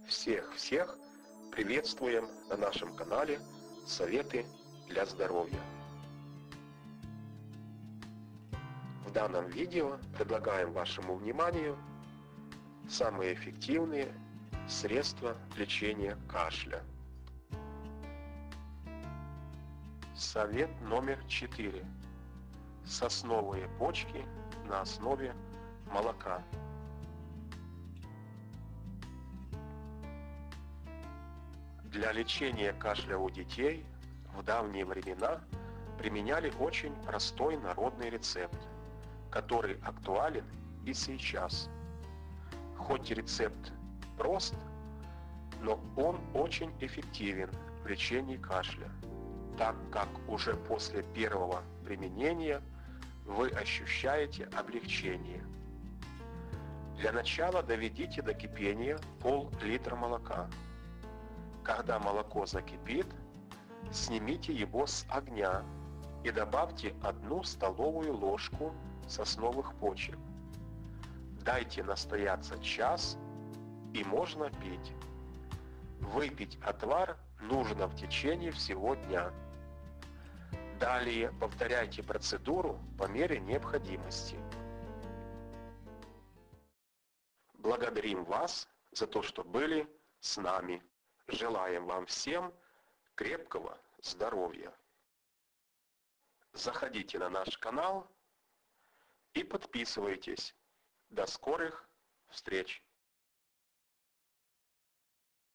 Всех приветствуем на нашем канале «Советы для здоровья». В данном видео предлагаем вашему вниманию самые эффективные средства лечения кашля. Совет номер 4. Сосновые почки на основе молока. Для лечения кашля у детей в давние времена применяли очень простой народный рецепт, который актуален и сейчас. Хоть рецепт прост, но он очень эффективен в лечении кашля, так как уже после первого применения вы ощущаете облегчение. Для начала доведите до кипения пол-литра молока. Когда молоко закипит, снимите его с огня и добавьте 1 столовую ложку сосновых почек. Дайте настояться час и можно пить. Выпить отвар нужно в течение всего дня. Далее повторяйте процедуру по мере необходимости. Благодарим вас за то, что были с нами. Желаем вам всем крепкого здоровья. Заходите на наш канал и подписывайтесь. До скорых встреч!